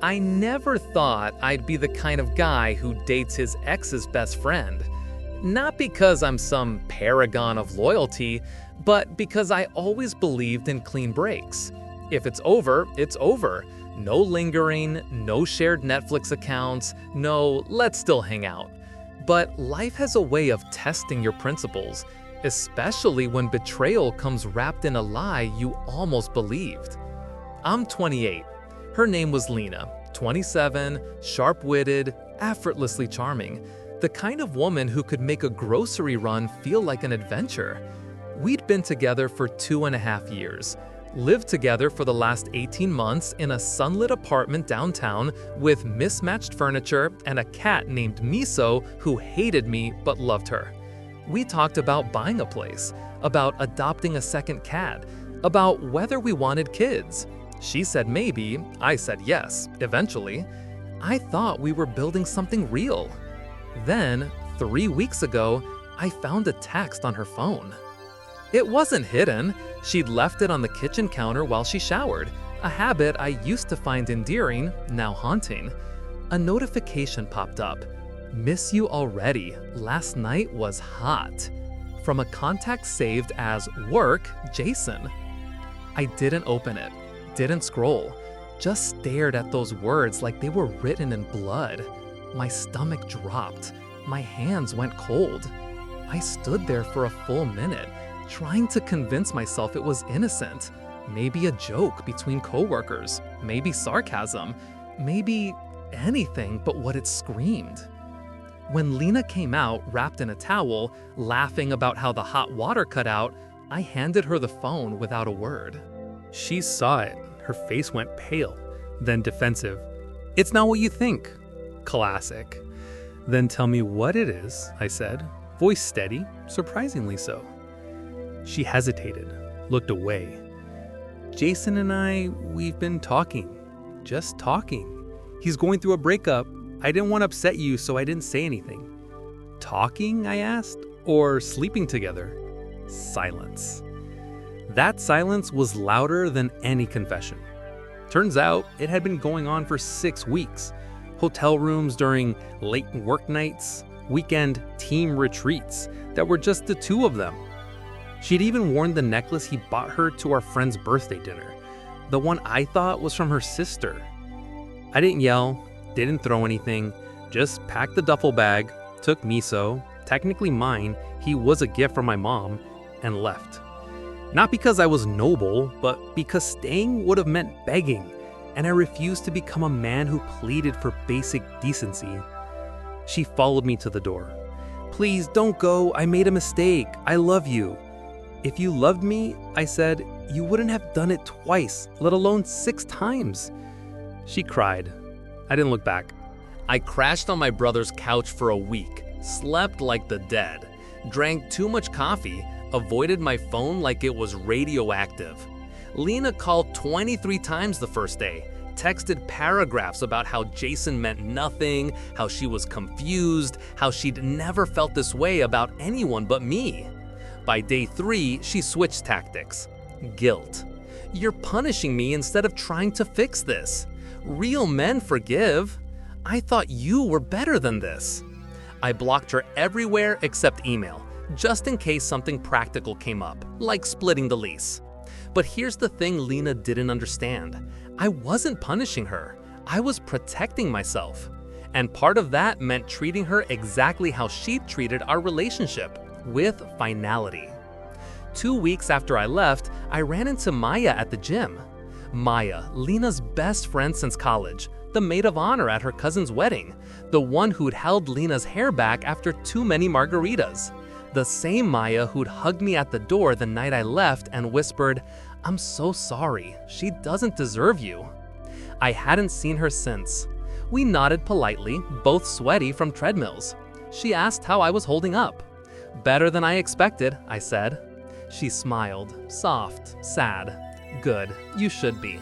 I never thought I'd be the kind of guy who dates his ex's best friend. Not because I'm some paragon of loyalty, but because I always believed in clean breaks. If it's over, it's over. No lingering, no shared Netflix accounts, no let's still hang out. But life has a way of testing your principles, especially when betrayal comes wrapped in a lie you almost believed. I'm 28. Her name was Lena, 27, sharp-witted, effortlessly charming, the kind of woman who could make a grocery run feel like an adventure. We'd been together for 2.5 years, lived together for the last 18 months in a sunlit apartment downtown with mismatched furniture and a cat named Miso who hated me but loved her. We talked about buying a place, about adopting a second cat, about whether we wanted kids. She said maybe, I said yes, eventually. I thought we were building something real. Then, 3 weeks ago, I found a text on her phone. It wasn't hidden. She'd left it on the kitchen counter while she showered, a habit I used to find endearing, now haunting. A notification popped up. Miss you already. Last night was hot. From a contact saved as work, Jason. I didn't open it, didn't scroll, just stared at those words like they were written in blood. My stomach dropped. My hands went cold. I stood there for a full minute, trying to convince myself it was innocent. Maybe a joke between coworkers, maybe sarcasm, maybe anything but what it screamed. When Lena came out wrapped in a towel, laughing about how the hot water cut out, I handed her the phone without a word. She saw it. Her face went pale, then defensive. "It's not what you think." Classic. "Then tell me what it is," I said, voice steady, surprisingly so. She hesitated, looked away. "Jason and we've been talking. Just talking. He's going through a breakup. I didn't want to upset you, so I didn't say anything." "Talking?" I asked. "Or sleeping together?" Silence. That silence was louder than any confession. Turns out it had been going on for 6 weeks. Hotel rooms during late work nights, weekend team retreats that were just the two of them. She'd even worn the necklace he bought her to our friend's birthday dinner, the one I thought was from her sister. I didn't yell, didn't throw anything, just packed the duffel bag, took Miso, technically mine, he was a gift from my mom, and left. Not because I was noble, but because staying would have meant begging, and I refused to become a man who pleaded for basic decency. She followed me to the door. "Please don't go, I made a mistake, I love you." "If you loved me," I said, "you wouldn't have done it twice, let alone 6 times." She cried. I didn't look back. I crashed on my brother's couch for a week, slept like the dead, drank too much coffee, avoided my phone like it was radioactive. Lena called 23 times the first day, texted paragraphs about how Jason meant nothing, how she was confused, how she'd never felt this way about anyone but me. By day 3, she switched tactics. Guilt. "You're punishing me instead of trying to fix this. Real men forgive. I thought you were better than this." I blocked her everywhere except email, just in case something practical came up, like splitting the lease. But here's the thing Lena didn't understand. I wasn't punishing her. I was protecting myself. And part of that meant treating her exactly how she'd treated our relationship, with finality. 2 weeks after I left, I ran into Maya at the gym. Maya, Lena's best friend since college, the maid of honor at her cousin's wedding, the one who'd held Lena's hair back after too many margaritas. The same Maya who'd hugged me at the door the night I left and whispered, "I'm so sorry, she doesn't deserve you." I hadn't seen her since. We nodded politely, both sweaty from treadmills. She asked how I was holding up. "Better than I expected," I said. She smiled, soft, sad. "Good, you should be."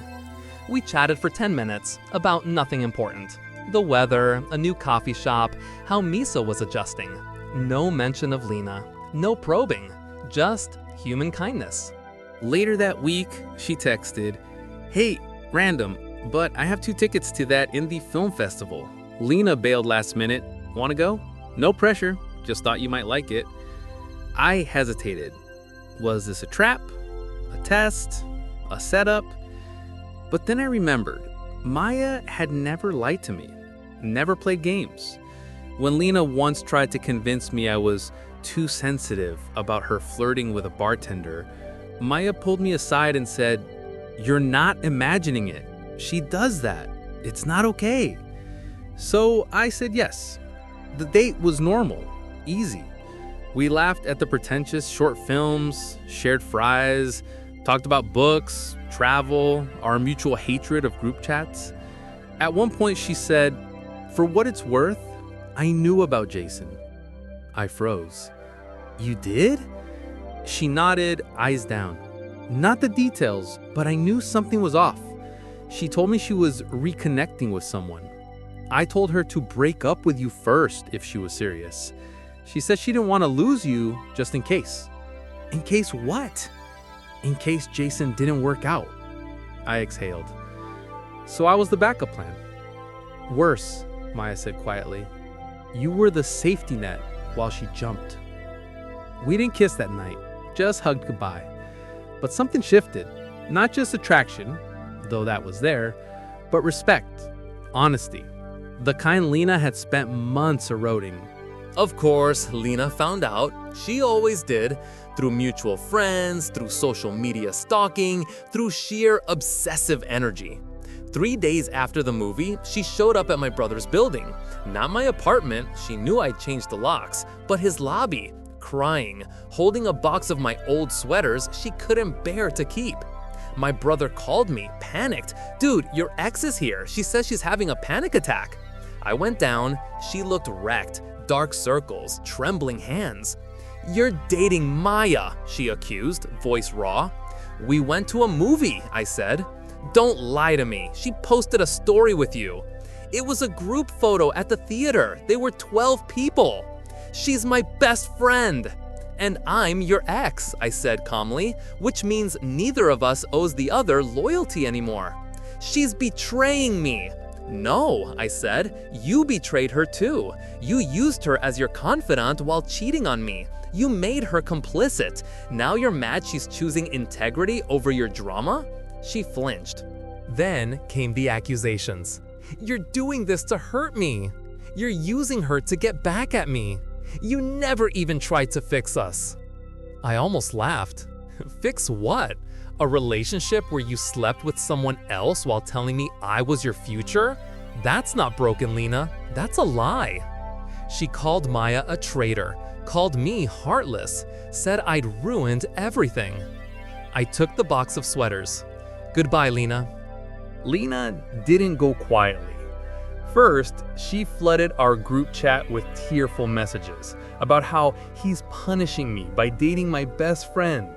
We chatted for 10 minutes about nothing important. The weather, a new coffee shop, how Miso was adjusting. No mention of Lena, no probing, just human kindness. Later that week, she texted, "Hey, random, but I have 2 tickets to that indie film festival. Lena bailed last minute. Wanna go? No pressure, just thought you might like it. I hesitated. Was this a trap? A test? A setup? But then I remembered, Maya had never lied to me, never played games. When Lena once tried to convince me I was too sensitive about her flirting with a bartender, Maya pulled me aside and said, "You're not imagining it. She does that. It's not okay." So I said yes. The date was normal, easy. We laughed at the pretentious short films, shared fries, talked about books, travel, our mutual hatred of group chats. At one point she said, "For what it's worth, I knew about Jason." I froze. "You did?" She nodded, eyes down. Not the details, but I knew something was off. She told me she was reconnecting with someone. I told her to break up with you first if she was serious. She said she didn't want to lose you just in case. In case what? In case Jason didn't work out. I exhaled. So I was the backup plan. Worse, Maya said quietly. You were the safety net while she jumped. We didn't kiss that night, just hugged goodbye. But something shifted. Not just attraction, though that was there, but respect, honesty. The kind Lena had spent months eroding. Of course, Lena found out. She always did. Through mutual friends, through social media stalking, through sheer obsessive energy. 3 days after the movie, she showed up at my brother's building. Not my apartment, she knew I'd changed the locks, but his lobby, crying, holding a box of my old sweaters she couldn't bear to keep. My brother called me, panicked. "Dude, your ex is here. She says she's having a panic attack." I went down. She looked wrecked, dark circles, trembling hands. "You're dating Maya," she accused, voice raw. "We went to a movie," I said. "Don't lie to me. She posted a story with you." "It was a group photo at the theater. They were 12 people." "She's my best friend." "And I'm your ex," I said calmly, which means neither of us owes the other loyalty anymore. "She's betraying me." "No," I said, "you betrayed her too. You used her as your confidant while cheating on me. You made her complicit. Now you're mad she's choosing integrity over your drama?" She flinched. Then came the accusations. "You're doing this to hurt me. You're using her to get back at me. You never even tried to fix us." I almost laughed. Fix what? A relationship where you slept with someone else while telling me I was your future? That's not broken, Lena. That's a lie. She called Maya a traitor, called me heartless, said I'd ruined everything. I took the box of sweaters. "Goodbye, Lena." Lena didn't go quietly. First, she flooded our group chat with tearful messages about how he's punishing me by dating my best friend.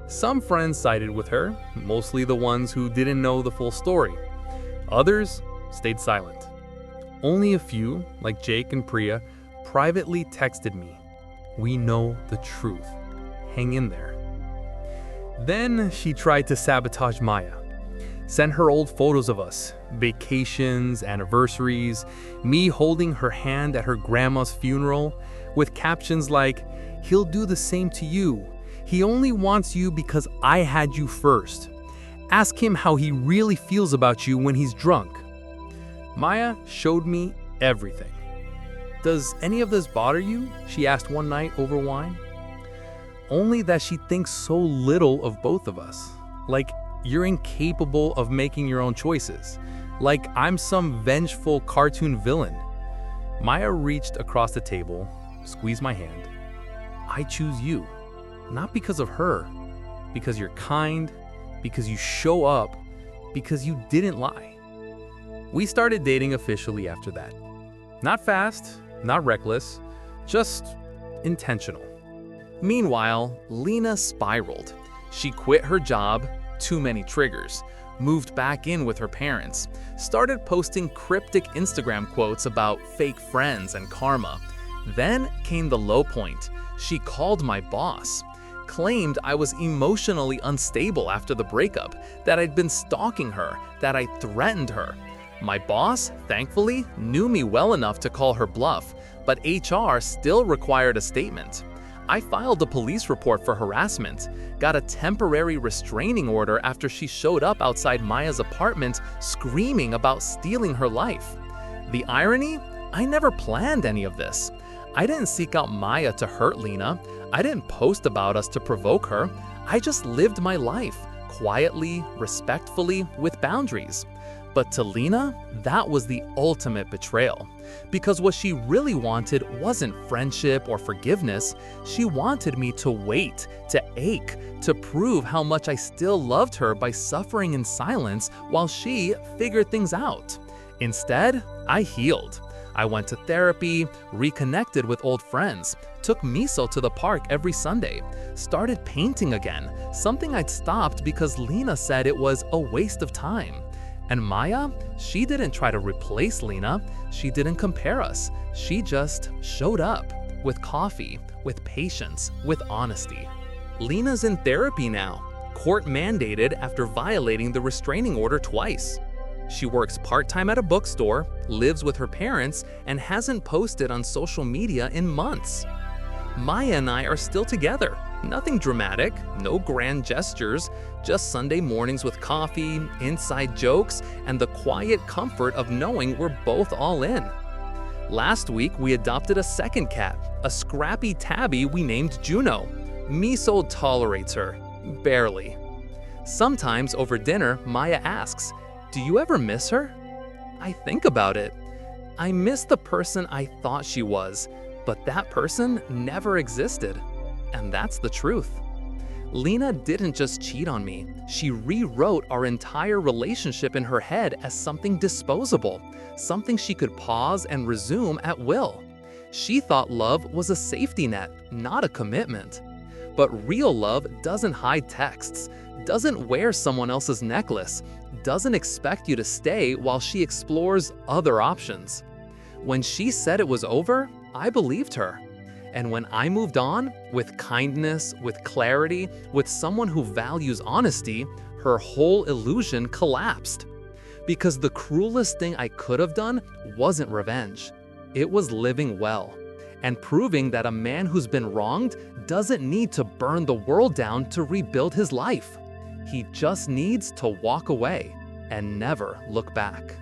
Some friends sided with her, mostly the ones who didn't know the full story. Others stayed silent. Only a few, like Jake and Priya, privately texted me, "We know the truth. Hang in there." Then she tried to sabotage Maya. Sent her old photos of us, vacations, anniversaries, me holding her hand at her grandma's funeral, with captions like, "He'll do the same to you. He only wants you because I had you first. Ask him how he really feels about you when he's drunk." Maya showed me everything. "Does any of this bother you?" she asked one night over wine. Only that she thinks so little of both of us. Like you're incapable of making your own choices. Like I'm some vengeful cartoon villain. Maya reached across the table, squeezed my hand. "I choose you. Not because of her, because you're kind, because you show up, because you didn't lie." We started dating officially after that. Not fast, not reckless, just intentional. Meanwhile, Lena spiraled. She quit her job, too many triggers, moved back in with her parents, started posting cryptic Instagram quotes about fake friends and karma. Then came the low point. She called my boss. claimed I was emotionally unstable after the breakup, that I'd been stalking her, that I threatened her. My boss, thankfully, knew me well enough to call her bluff, but HR still required a statement. I filed a police report for harassment, got a temporary restraining order after she showed up outside Maya's apartment screaming about stealing her life. The irony? I never planned any of this. I didn't seek out Maya to hurt Lena. I didn't post about us to provoke her. I just lived my life, quietly, respectfully, with boundaries. But to Lena, that was the ultimate betrayal. Because what she really wanted wasn't friendship or forgiveness. She wanted me to wait, to ache, to prove how much I still loved her by suffering in silence while she figured things out. Instead, I healed. I went to therapy, reconnected with old friends, took Miso to the park every Sunday, started painting again, something I'd stopped because Lena said it was a waste of time. And Maya, she didn't try to replace Lena. She didn't compare us. She just showed up with coffee, with patience, with honesty. Lena's in therapy now, court mandated after violating the restraining order twice. She works part-time at a bookstore, lives with her parents, and hasn't posted on social media in months. Maya and I are still together. Nothing dramatic, no grand gestures, just Sunday mornings with coffee, inside jokes, and the quiet comfort of knowing we're both all in. Last week, we adopted a second cat, a scrappy tabby we named Juno. Miso tolerates her, barely. Sometimes over dinner, Maya asks, "Do you ever miss her?" I think about it. I miss the person I thought she was, but that person never existed. And that's the truth. Lena didn't just cheat on me. She rewrote our entire relationship in her head as something disposable, something she could pause and resume at will. She thought love was a safety net, not a commitment. But real love doesn't hide texts, doesn't wear someone else's necklace, doesn't expect you to stay while she explores other options. When she said it was over, I believed her. And when I moved on, with kindness, with clarity, with someone who values honesty, her whole illusion collapsed. Because the cruelest thing I could have done wasn't revenge. It was living well, and proving that a man who's been wronged doesn't need to burn the world down to rebuild his life. He just needs to walk away and never look back.